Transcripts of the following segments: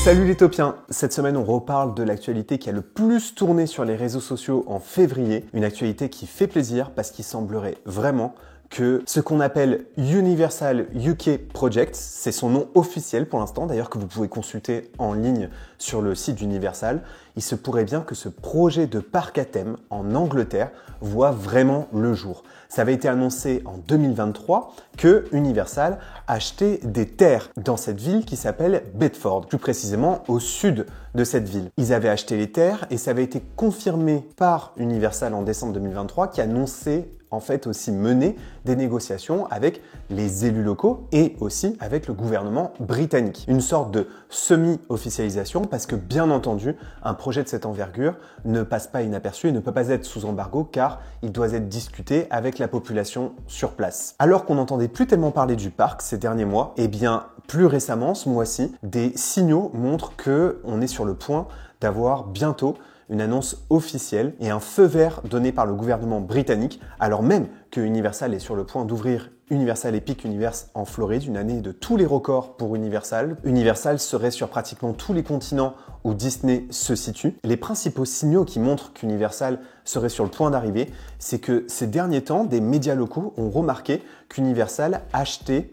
Salut les topiens! Cette semaine, on reparle de l'actualité qui a le plus tourné sur les réseaux sociaux en février. Une actualité qui fait plaisir parce qu'il semblerait vraiment que ce qu'on appelle Universal UK Project, c'est son nom officiel pour l'instant, d'ailleurs que vous pouvez consulter en ligne sur le site d'Universal, il se pourrait bien que ce projet de parc à thème en Angleterre voit vraiment le jour. Ça avait été annoncé en 2023 que Universal achetait des terres dans cette ville qui s'appelle Bedford, plus précisément au sud de cette ville. Ils avaient acheté les terres et ça avait été confirmé par Universal en décembre 2023 qui annonçait en fait aussi mener des négociations avec les élus locaux et aussi avec le gouvernement britannique. Une sorte de semi-officialisation parce que bien entendu, un projet de cette envergure ne passe pas inaperçu et ne peut pas être sous embargo car il doit être discuté avec la population sur place. Alors qu'on n'entendait plus tellement parler du parc ces derniers mois, eh bien plus récemment, ce mois-ci, des signaux montrent qu'on est sur le point d'avoir bientôt une annonce officielle et un feu vert donné par le gouvernement britannique, alors même que Universal est sur le point d'ouvrir Universal Epic Universe en Floride, une année de tous les records pour Universal. Universal serait sur pratiquement tous les continents où Disney se situe. Les principaux signaux qui montrent qu'Universal serait sur le point d'arriver, c'est que ces derniers temps, des médias locaux ont remarqué qu'Universal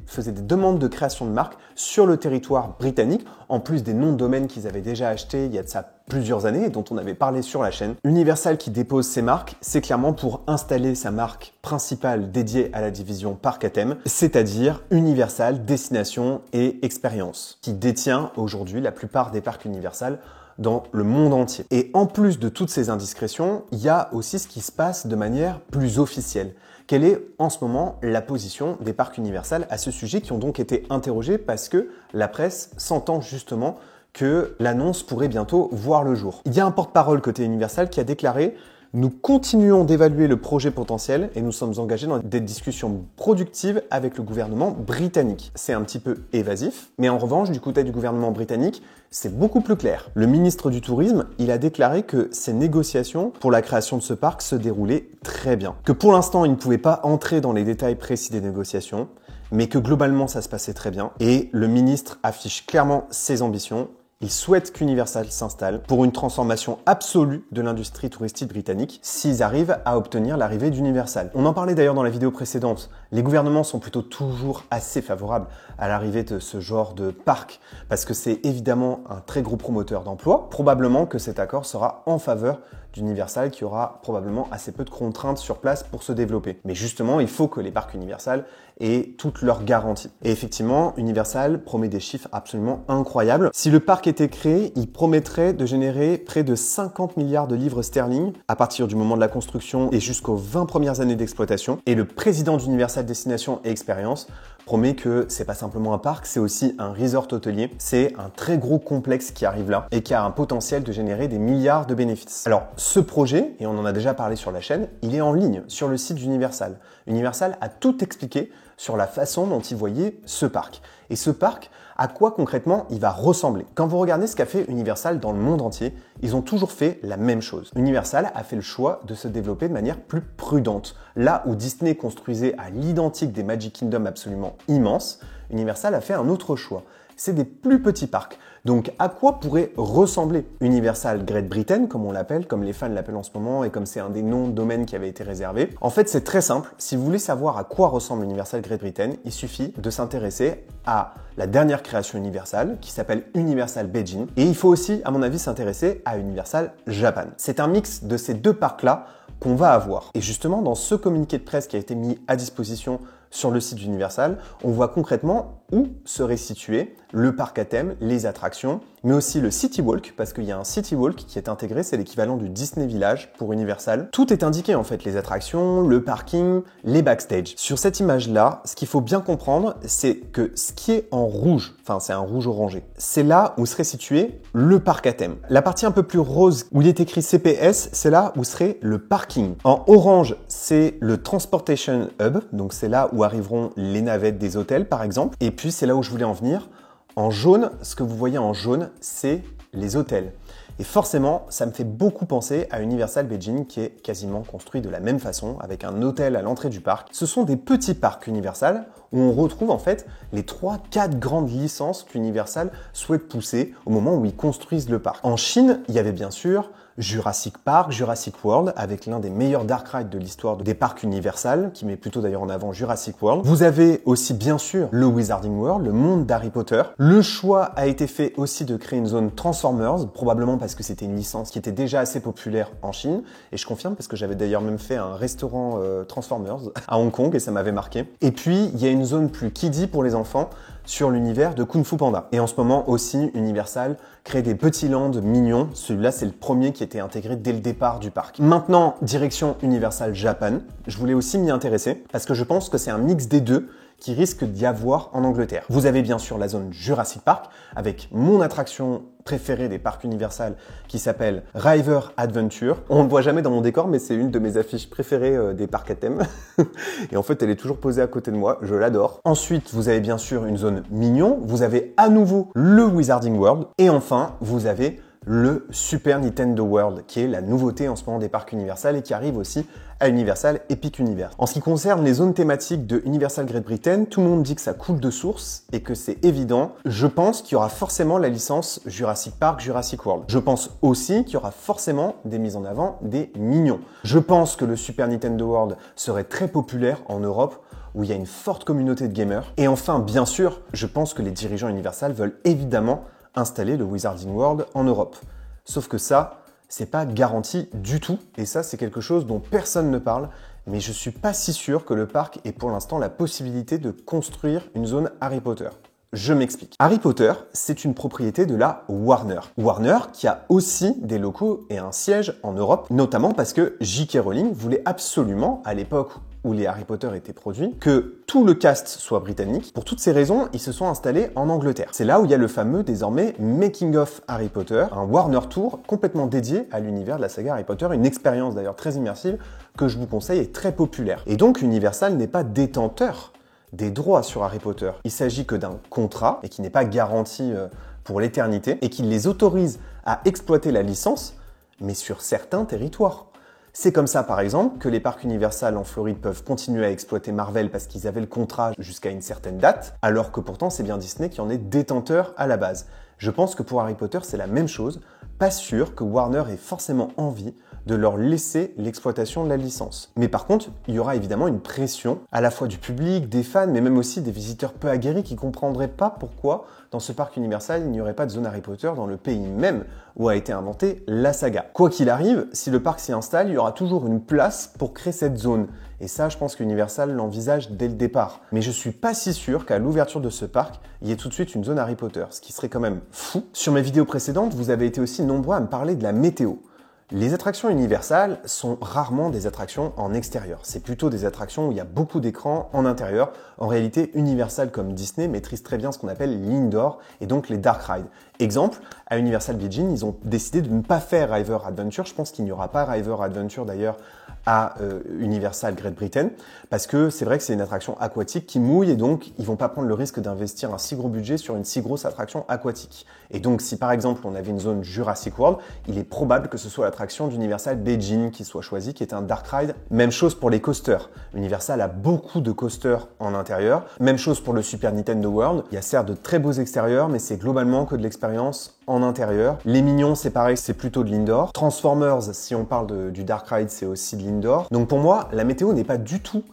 faisait des demandes de création de marque sur le territoire britannique, en plus des noms de domaine qu'ils avaient déjà achetés il y a de ça plusieurs années et dont on avait parlé sur la chaîne. Universal qui dépose ses marques, c'est clairement pour installer sa marque principale dédiée à la division parc à thème, c'est-à-dire Universal Destination et Expérience, qui détient aujourd'hui la plupart des parcs Universal dans le monde entier. Et en plus de toutes ces indiscrétions, il y a aussi ce qui se passe de manière plus officielle. Quelle est en ce moment la position des parcs Universal à ce sujet qui ont donc été interrogés parce que la presse s'entend justement que l'annonce pourrait bientôt voir le jour. Il y a un porte-parole côté Universal qui a déclaré « Nous continuons d'évaluer le projet potentiel et nous sommes engagés dans des discussions productives avec le gouvernement britannique. » C'est un petit peu évasif, mais en revanche, du côté du gouvernement britannique, c'est beaucoup plus clair. Le ministre du Tourisme, il a déclaré que ces négociations pour la création de ce parc se déroulaient très bien. Que pour l'instant, il ne pouvait pas entrer dans les détails précis des négociations, mais que globalement, ça se passait très bien. Et le ministre affiche clairement ses ambitions. Il souhaite qu'Universal s'installe pour une transformation absolue de l'industrie touristique britannique s'ils arrivent à obtenir l'arrivée d'Universal. On en parlait d'ailleurs dans la vidéo précédente. Les gouvernements sont plutôt toujours assez favorables à l'arrivée de ce genre de parc parce que c'est évidemment un très gros promoteur d'emploi. Probablement que cet accord sera en faveur d'Universal qui aura probablement assez peu de contraintes sur place pour se développer. Mais justement, il faut que les parcs Universal aient toutes leurs garanties. Et effectivement, Universal promet des chiffres absolument incroyables. Si le parc était créé, il promettrait de générer près de 50 milliards de livres sterling à partir du moment de la construction et jusqu'aux 20 premières années d'exploitation. Et le président d'Universal Destination et Expérience promet que c'est pas simplement un parc, c'est aussi un resort hôtelier. C'est un très gros complexe qui arrive là et qui a un potentiel de générer des milliards de bénéfices. Alors, ce projet, et on en a déjà parlé sur la chaîne, il est en ligne sur le site d'Universal. Universal a tout expliqué sur la façon dont il voyait ce parc. Et ce parc, à quoi concrètement il va ressembler? Quand vous regardez ce qu'a fait Universal dans le monde entier, ils ont toujours fait la même chose. Universal a fait le choix de se développer de manière plus prudente. Là où Disney construisait à l'identique des Magic Kingdom absolument immenses, Universal a fait un autre choix. C'est des plus petits parcs. Donc, à quoi pourrait ressembler Universal Great Britain, comme on l'appelle, comme les fans l'appellent en ce moment et comme c'est un des noms de domaine qui avait été réservé? En fait, c'est très simple. Si vous voulez savoir à quoi ressemble Universal Great Britain, il suffit de s'intéresser à la dernière création Universal qui s'appelle Universal Beijing. Et il faut aussi, à mon avis, s'intéresser à Universal Japan. C'est un mix de ces deux parcs-là qu'on va avoir. Et justement, dans ce communiqué de presse qui a été mis à disposition sur le site d'Universal, on voit concrètement où serait situé le parc à thème, les attractions, mais aussi le City Walk, parce qu'il y a un City Walk qui est intégré, c'est l'équivalent du Disney Village pour Universal. Tout est indiqué en fait, les attractions, le parking, les backstage. Sur cette image-là, ce qu'il faut bien comprendre, c'est que ce qui est en rouge, enfin c'est un rouge orangé, c'est là où serait situé le parc à thème. La partie un peu plus rose où il est écrit CPS, c'est là où serait le parking. En orange, c'est le Transportation Hub, donc c'est là où arriveront les navettes des hôtels par exemple. Et puis c'est là où je voulais en venir. En jaune, ce que vous voyez en jaune, c'est les hôtels. Et forcément, ça me fait beaucoup penser à Universal Beijing qui est quasiment construit de la même façon, avec un hôtel à l'entrée du parc. Ce sont des petits parcs Universal où on retrouve en fait les 3-4 grandes licences qu'Universal souhaite pousser au moment où ils construisent le parc. En Chine, il y avait bien sûr Jurassic Park, Jurassic World, avec l'un des meilleurs dark rides de l'histoire des parcs Universal, qui met plutôt d'ailleurs en avant Jurassic World. Vous avez aussi bien sûr le Wizarding World, le monde d'Harry Potter. Le choix a été fait aussi de créer une zone Transformers, probablement parce que c'était une licence qui était déjà assez populaire en Chine, et je confirme parce que j'avais d'ailleurs même fait un restaurant Transformers à Hong Kong et ça m'avait marqué. Et puis, il y a une zone plus kiddie pour les enfants, sur l'univers de Kung Fu Panda. Et en ce moment aussi, Universal crée des petits lands mignons. Celui-là, c'est le premier qui était intégré dès le départ du parc. Maintenant, direction Universal Japan. Je voulais aussi m'y intéresser parce que je pense que c'est un mix des deux qui risque d'y avoir en Angleterre. Vous avez bien sûr la zone Jurassic Park avec mon attraction préférée des parcs Universal qui s'appelle River Adventure. On ne le voit jamais dans mon décor, mais c'est une de mes affiches préférées des parcs à thème. Et en fait, elle est toujours posée à côté de moi. Je l'adore. Ensuite, vous avez bien sûr une zone mignon. Vous avez à nouveau le Wizarding World. Et enfin, vous avez le Super Nintendo World, qui est la nouveauté en ce moment des parcs Universal et qui arrive aussi à Universal Epic Universe. En ce qui concerne les zones thématiques de Universal Great Britain, tout le monde dit que ça coule de source et que c'est évident. Je pense qu'il y aura forcément la licence Jurassic Park, Jurassic World. Je pense aussi qu'il y aura forcément des mises en avant des mignons. Je pense que le Super Nintendo World serait très populaire en Europe, où il y a une forte communauté de gamers. Et enfin, bien sûr, je pense que les dirigeants Universal veulent évidemment installer le Wizarding World en Europe. Sauf que ça, c'est pas garanti du tout, et ça c'est quelque chose dont personne ne parle, mais je suis pas si sûr que le parc ait pour l'instant la possibilité de construire une zone Harry Potter. Je m'explique. Harry Potter, c'est une propriété de la Warner. Warner qui a aussi des locaux et un siège en Europe, notamment parce que J.K. Rowling voulait absolument, à l'époque où les Harry Potter étaient produits, que tout le cast soit britannique. Pour toutes ces raisons, ils se sont installés en Angleterre. C'est là où il y a le fameux, désormais, Making of Harry Potter, un Warner Tour complètement dédié à l'univers de la saga Harry Potter, une expérience d'ailleurs très immersive que je vous conseille et très populaire. Et donc Universal n'est pas détenteur des droits sur Harry Potter. Il s'agit que d'un contrat et qui n'est pas garanti pour l'éternité et qui les autorise à exploiter la licence, mais sur certains territoires. C'est comme ça, par exemple, que les parcs Universal en Floride peuvent continuer à exploiter Marvel parce qu'ils avaient le contrat jusqu'à une certaine date, alors que pourtant c'est bien Disney qui en est détenteur à la base. Je pense que pour Harry Potter, c'est la même chose. Pas sûr que Warner ait forcément envie de leur laisser l'exploitation de la licence. Mais par contre, il y aura évidemment une pression à la fois du public, des fans, mais même aussi des visiteurs peu aguerris qui ne comprendraient pas pourquoi dans ce parc Universal, il n'y aurait pas de zone Harry Potter dans le pays même où a été inventée la saga. Quoi qu'il arrive, si le parc s'y installe, il y aura toujours une place pour créer cette zone. Et ça, je pense qu'Universal l'envisage dès le départ. Mais je suis pas si sûr qu'à l'ouverture de ce parc, il y ait tout de suite une zone Harry Potter, ce qui serait quand même fou. Sur mes vidéos précédentes, vous avez été aussi nombreux à me parler de la météo. Les attractions Universal sont rarement des attractions en extérieur. C'est plutôt des attractions où il y a beaucoup d'écrans en intérieur. En réalité, Universal comme Disney maîtrise très bien ce qu'on appelle l'indoor et donc les dark rides. Exemple, à Universal Beijing, ils ont décidé de ne pas faire River Adventure. Je pense qu'il n'y aura pas River Adventure d'ailleurs à Universal Great Britain parce que c'est vrai que c'est une attraction aquatique qui mouille et donc ils vont pas prendre le risque d'investir un si gros budget sur une si grosse attraction aquatique. Et donc si par exemple on avait une zone Jurassic World, il est probable que ce soit l'attraction d'Universal Beijing qui soit choisie, qui est un dark ride. Même chose pour les coasters. Universal a beaucoup de coasters en intérieur. Même chose pour le Super Nintendo World. Il y a certes de très beaux extérieurs, mais c'est globalement que de l'expérience en intérieur. Les Minions, c'est pareil, c'est plutôt de l'indoor. Transformers, si on parle du dark ride, c'est aussi de l'indoor. Donc pour moi, la météo n'est pas du tout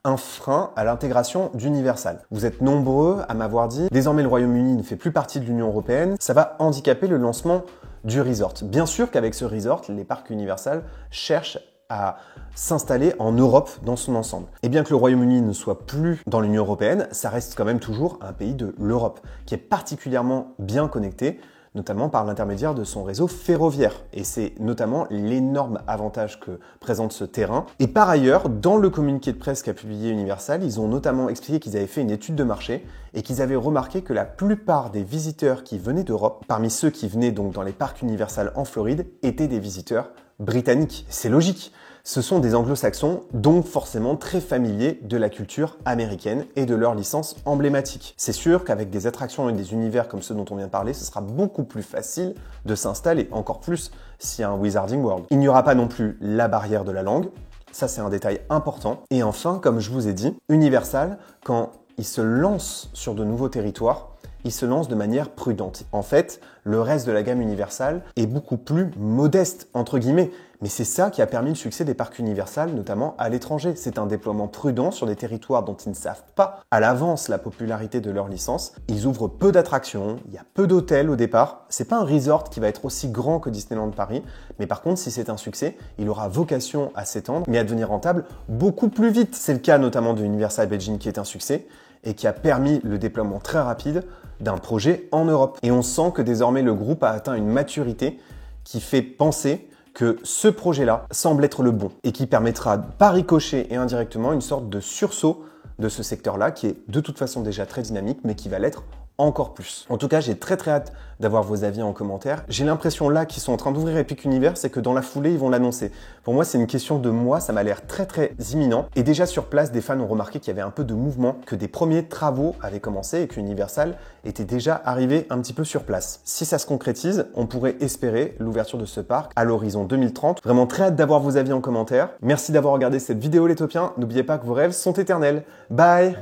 un frein à l'intégration d'Universal. Vous êtes nombreux à m'avoir dit, désormais le Royaume-Uni ne fait plus partie de l'Union européenne, ça va handicaper le lancement du resort. Bien sûr qu'avec ce resort, les parcs Universal cherchent à s'installer en Europe dans son ensemble. Et bien que le Royaume-Uni ne soit plus dans l'Union européenne, ça reste quand même toujours un pays de l'Europe, qui est particulièrement bien connecté, notamment par l'intermédiaire de son réseau ferroviaire. Et c'est notamment l'énorme avantage que présente ce terrain. Et par ailleurs, dans le communiqué de presse qu'a publié Universal, ils ont notamment expliqué qu'ils avaient fait une étude de marché et qu'ils avaient remarqué que la plupart des visiteurs qui venaient d'Europe, parmi ceux qui venaient donc dans les parcs Universal en Floride, étaient des visiteurs britanniques. C'est logique. Ce sont des anglo-saxons, donc forcément très familiers de la culture américaine et de leurs licences emblématiques. C'est sûr qu'avec des attractions et des univers comme ceux dont on vient de parler, ce sera beaucoup plus facile de s'installer, encore plus s'il y a un Wizarding World. Il n'y aura pas non plus la barrière de la langue, ça c'est un détail important. Et enfin, comme je vous ai dit, Universal, quand il se lance sur de nouveaux territoires, il se lance de manière prudente. En fait, le reste de la gamme Universal est beaucoup plus modeste, entre guillemets. Mais c'est ça qui a permis le succès des parcs Universal, notamment à l'étranger. C'est un déploiement prudent sur des territoires dont ils ne savent pas à l'avance la popularité de leur licence. Ils ouvrent peu d'attractions, il y a peu d'hôtels au départ. C'est pas un resort qui va être aussi grand que Disneyland Paris. Mais par contre, si c'est un succès, il aura vocation à s'étendre, mais à devenir rentable beaucoup plus vite. C'est le cas notamment de Universal Beijing qui est un succès et qui a permis le déploiement très rapide d'un projet en Europe. Et on sent que désormais le groupe a atteint une maturité qui fait penser que ce projet-là semble être le bon et qui permettra par ricochet et indirectement une sorte de sursaut de ce secteur-là qui est de toute façon déjà très dynamique mais qui va l'être encore plus. En tout cas, j'ai très hâte d'avoir vos avis en commentaire. J'ai l'impression là qu'ils sont en train d'ouvrir Epic Universe et que dans la foulée, ils vont l'annoncer. Pour moi, c'est une question de mois, ça m'a l'air très imminent. Et déjà sur place, des fans ont remarqué qu'il y avait un peu de mouvement, que des premiers travaux avaient commencé et qu'Universal était déjà arrivé un petit peu sur place. Si ça se concrétise, on pourrait espérer l'ouverture de ce parc à l'horizon 2030. Vraiment très hâte d'avoir vos avis en commentaire. Merci d'avoir regardé cette vidéo les Taupiens. N'oubliez pas que vos rêves sont éternels. Bye!